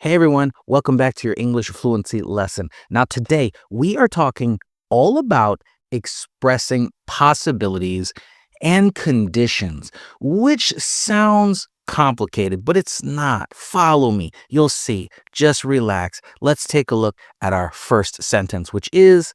Hey everyone, welcome back to your English fluency lesson. Now, today we are talking all about expressing possibilities and conditions, which sounds complicated, but it's not. Follow me. You'll see. Just relax. Let's take a look at our first sentence, which is,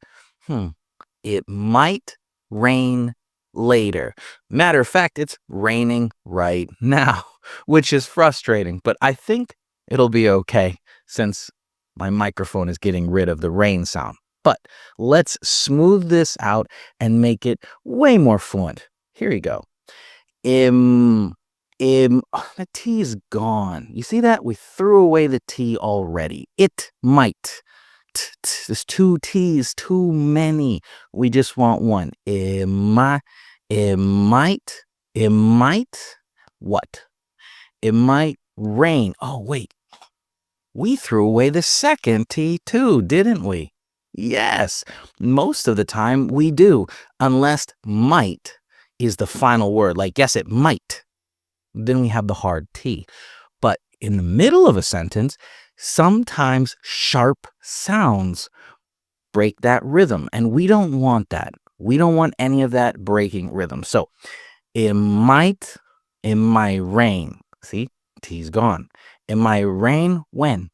it might rain later. Matter of fact, it's raining right now, which is frustrating, but I think it'll be okay since my microphone is getting rid of the rain sound. But let's smooth this out and make it way more fluent. Here you go. The T is gone. You see that? We threw away the T already. It might. There's two T's, too many. We just want one. It might, what? It might rain. Oh, wait. We threw away the second T too, didn't we? Yes, most of the time we do, unless might is the final word. Like, yes, it might. Then we have the hard T. But in the middle of a sentence, sometimes sharp sounds break that rhythm, and we don't want that. We don't want any of that breaking rhythm. So it might rain. See, T's gone. It might rain when?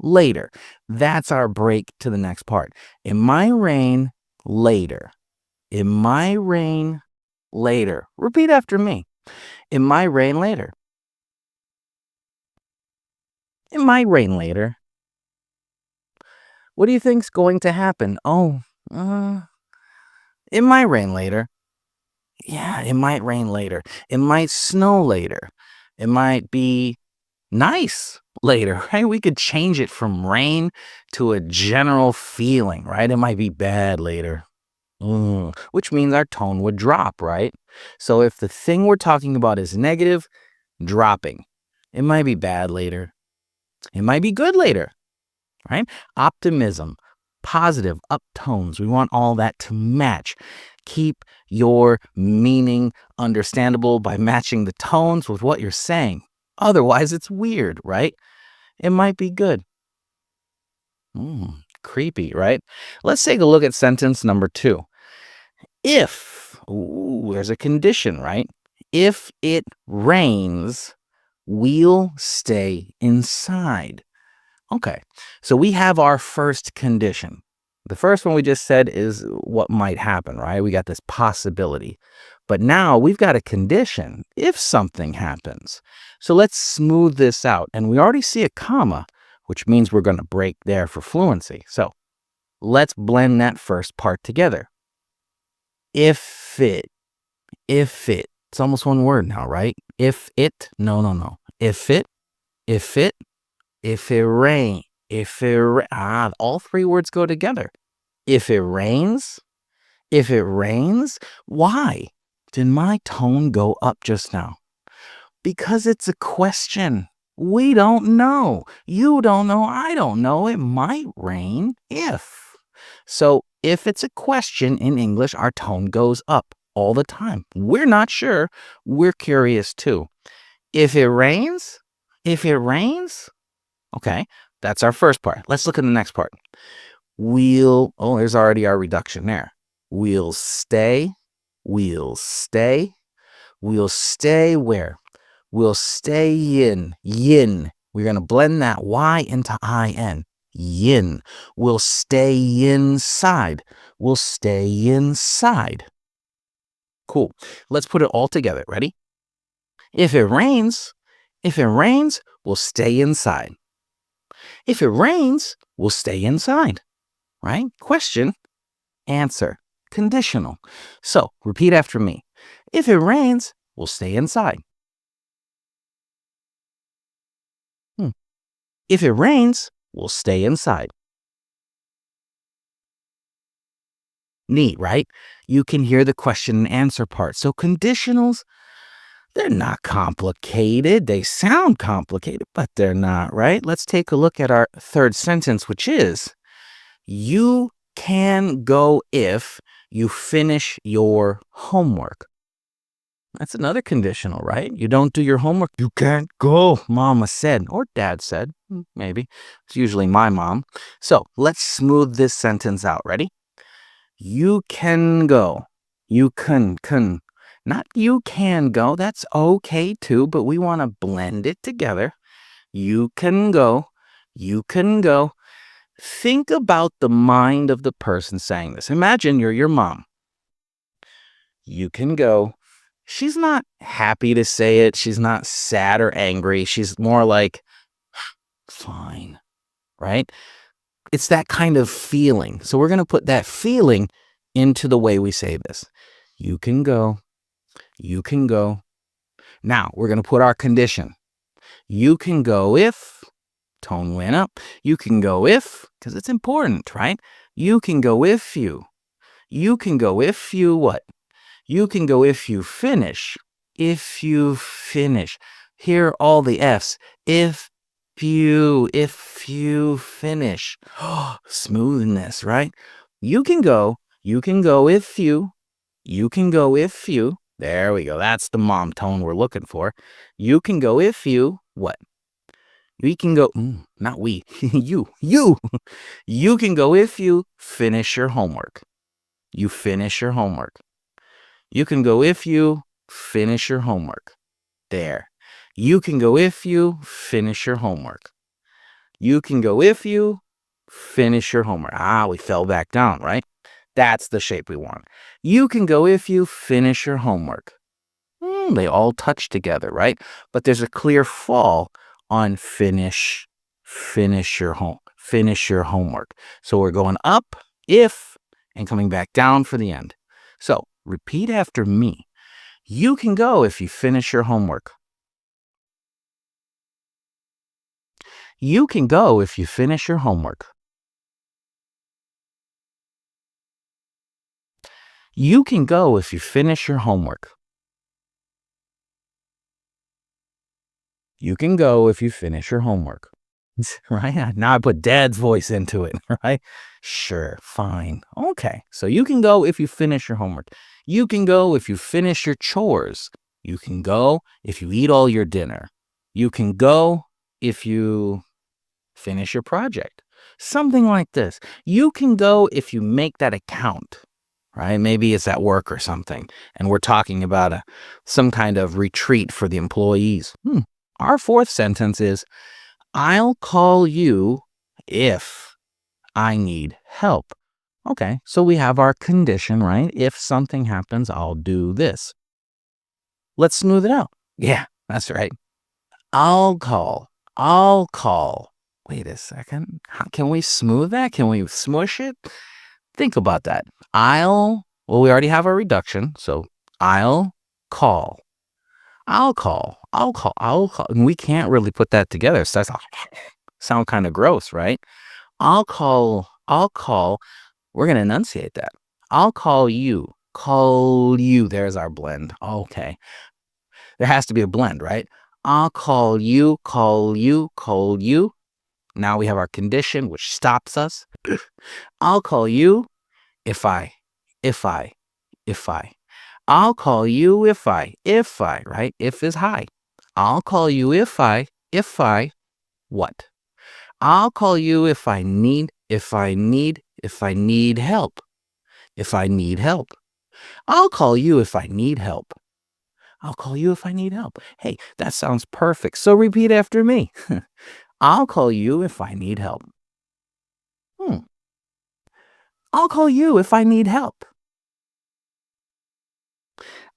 Later. That's our break to the next part. It might rain later. It might rain later. Repeat after me. It might rain later. It might rain later. What do you think's going to happen? It might rain later. Yeah, it might rain later. It might snow later. It might be nice later, right? We could change it from rain to a general feeling, right? It might be bad later, which means our tone would drop, right? So if the thing we're talking about is negative, dropping. It might be bad later. It might be good later, right? Optimism, positive, up tones. We want all that to match. Keep your meaning understandable by matching the tones with what you're saying. Otherwise, it's weird, right? It might be good. Creepy, right? Let's take a look at sentence number 2. If, there's a condition, right? If it rains, we'll stay inside. Okay, so we have our first condition. The first one we just said is what might happen, right? We got this possibility. But now we've got a condition if something happens. So let's smooth this out. And we already see a comma, which means we're going to break there for fluency. So let's blend that first part together. If it. It's almost one word now, right? If it. No. If it rain. All three words go together. If it rains, why did my tone go up just now? Because it's a question. We don't know. You don't know. I don't know. It might rain if. So if it's a question in English, our tone goes up all the time. We're not sure. We're curious too. If it rains, okay, that's our first part. Let's look at the next part. There's already our reduction there. We'll stay where? We'll stay yin. We're going to blend that Y into IN. Yin. We'll stay inside. Cool. Let's put it all together. Ready? If it rains, we'll stay inside. If it rains, we'll stay inside. Right? Question, answer, conditional. So repeat after me. If it rains, we'll stay inside. If it rains, we'll stay inside. Neat, right? You can hear the question and answer part. So conditionals, they're not complicated. They sound complicated, but they're not, right? Let's take a look at our third sentence, which is, you can go if you finish your homework. That's another conditional, right? You don't do your homework, you can't go, mama said, or dad said, maybe. It's usually my mom. So let's smooth this sentence out. Ready? You can go. You can. Not you can go. That's okay too, but we want to blend it together. You can go. You can go. Think about the mind of the person saying this. Imagine you're your mom. You can go. She's not happy to say it. She's not sad or angry. She's more like, fine, right? It's that kind of feeling. So we're going to put that feeling into the way we say this. You can go. You can go. Now we're going to put our condition. You can go if, tone went up. You can go if, because it's important, right? You can go if you. You can go if you what? You can go if you finish. If you finish. Hear all the F's. If you finish. Smoothness, right? You can go if you can go if you. There we go. That's the mom tone we're looking for. You can go if you, what? We can go, not we, you. You can go if you finish your homework. You finish your homework. You can go if you finish your homework. There. You can go if you finish your homework. You can go if you finish your homework. We fell back down, right? That's the shape we want. You can go if you finish your homework. They all touch together, right? But there's a clear fall on finish your homework. So we're going up if and coming back down for the end. So repeat after me. You can go if you finish your homework. You can go if you finish your homework. You can go if you finish your homework. You can go if you finish your homework. Right? Now I put dad's voice into it, right? Sure, fine. Okay. So you can go if you finish your homework. You can go if you finish your chores. You can go if you eat all your dinner. You can go if you finish your project. Something like this. You can go if you make that account, right? Maybe it's at work or something, and we're talking about some kind of retreat for the employees. Our fourth sentence is, I'll call you if I need help. Okay, so we have our condition, right? If something happens, I'll do this. Let's smooth it out. Yeah, that's right. I'll call. Wait a second. Can we smooth that? Can we smush it? Think about that. We already have our reduction, so I'll call. I'll call. And we can't really put that together. So that's sound kind of gross, right? I'll call. We're going to enunciate that. I'll call you. There's our blend. Okay. There has to be a blend, right? I'll call you. Now we have our condition, which stops us. I'll call you if I. I'll call you if I, right? If is high. I'll call you if I, what? I'll call you if I need help. If I need help. I'll call you if I need help. I'll call you if I need help. Hey, that sounds perfect. So repeat after me. I'll call you if I need help. I'll call you if I need help.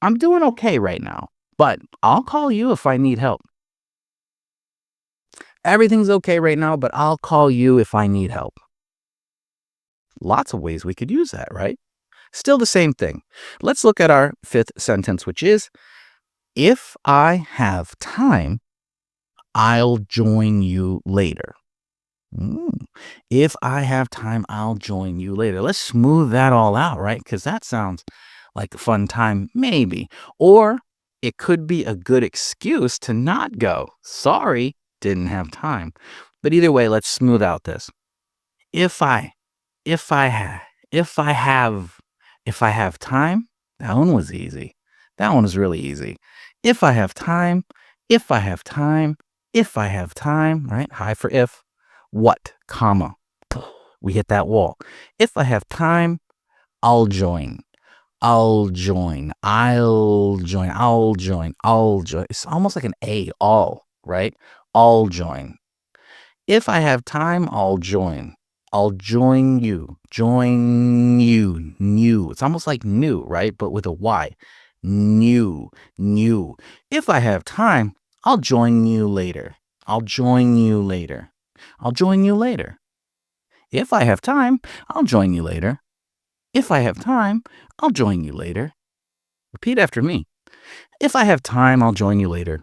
I'm doing okay right now, but I'll call you if I need help. Everything's okay right now, but I'll call you if I need help. Lots of ways we could use that, right? Still the same thing. Let's look at our fifth sentence, which is, if I have time, I'll join you later. If I have time, I'll join you later. Let's smooth that all out, right? Because that sounds like a fun time, maybe. Or it could be a good excuse to not go. Sorry, didn't have time. But either way, let's smooth out this. If I have time, that one was easy. That one is really easy. If I have time, if I have time, if I have time, right? Hi for if. What, comma. We hit that wall. If I have time, I'll join. I'll join. I'll join. I'll join. I'll join. It's almost like an A, all, right? I'll join. If I have time, I'll join. I'll join you. Join you. New. It's almost like new, right? But with a Y. New. New. If I have time, I'll join you later. I'll join you later. I'll join you later. If I have time, I'll join you later. If I have time, I'll join you later. Repeat after me. If I have time, I'll join you later.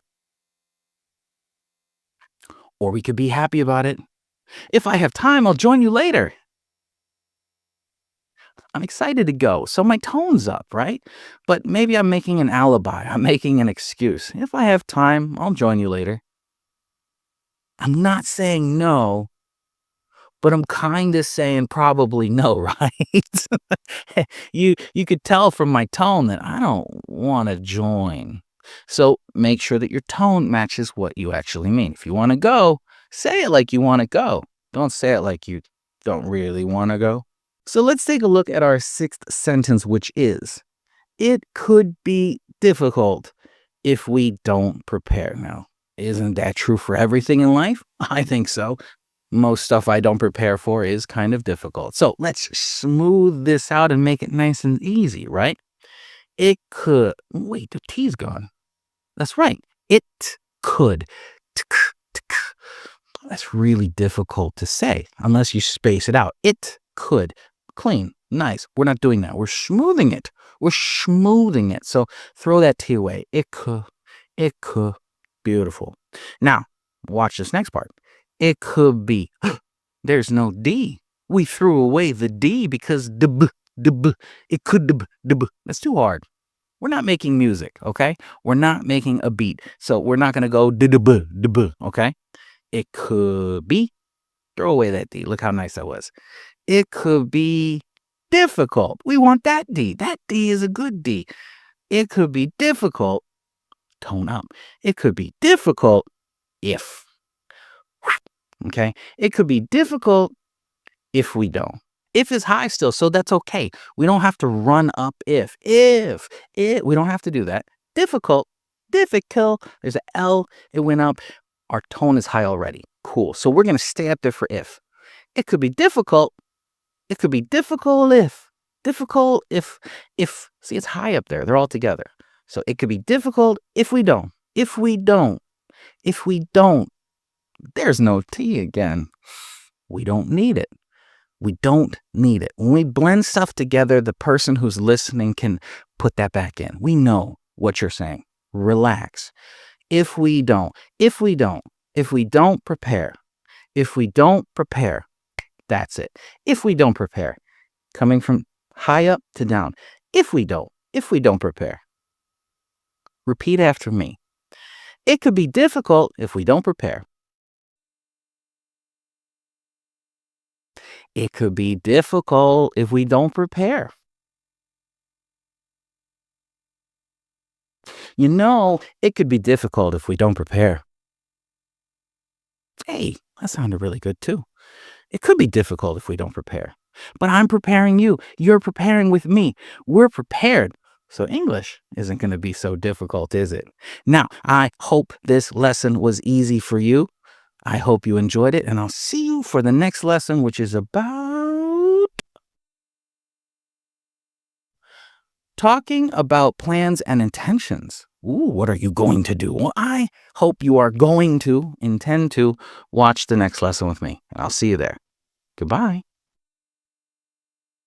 Or we could be happy about it. If I have time, I'll join you later. I'm excited to go, so my tone's up, right? But maybe I'm making an alibi. I'm making an excuse. If I have time, I'll join you later. I'm not saying no, but I'm kind of saying probably no, right? You could tell from my tone that I don't want to join. So make sure that your tone matches what you actually mean. If you want to go, say it like you want to go. Don't say it like you don't really want to go. So let's take a look at our sixth sentence, which is, it could be difficult if we don't prepare. Now, isn't that true for everything in life? I think so. Most stuff I don't prepare for is kind of difficult. So let's smooth this out and make it nice and easy, right? It could. Wait, the T's gone. That's right. It could. That's really difficult to say unless you space it out. It could. Clean. Nice. We're not doing that. We're smoothing it. We're smoothing it. So throw that T away. It could. It could. Beautiful. Now, watch this next part. It could be. There's no D. We threw away the D because it could. That's too hard. We're not making music, okay? We're not making a beat. So we're not going to go okay? It could be. Throw away that D. Look how nice that was. It could be difficult. We want that D. That D is a good D. It could be difficult. Tone up. It could be difficult if. Okay? It could be difficult if we don't. If is high still, so that's okay. We don't have to run up if. We don't have to do that. Difficult. There's an L. It went up. Our tone is high already. Cool. So we're going to stay up there for if. It could be difficult. It could be difficult if. Difficult if. See, it's high up there. They're all together. So it could be difficult if we don't. If we don't. There's no T again. We don't need it. We don't need it. When we blend stuff together, the person who's listening can put that back in. We know what you're saying. Relax. If we don't prepare, that's it. If we don't prepare, coming from high up to down. If we don't prepare. Repeat after me. It could be difficult if we don't prepare. It could be difficult if we don't prepare. You know, it could be difficult if we don't prepare. Hey, that sounded really good too. It could be difficult if we don't prepare. But I'm preparing you. You're preparing with me. We're prepared. So English isn't going to be so difficult, is it? Now, I hope this lesson was easy for you. I hope you enjoyed it, and I'll see you for the next lesson, which is about talking about plans and intentions. Ooh, what are you going to do? Well, I hope you are intend to watch the next lesson with me, and I'll see you there. Goodbye.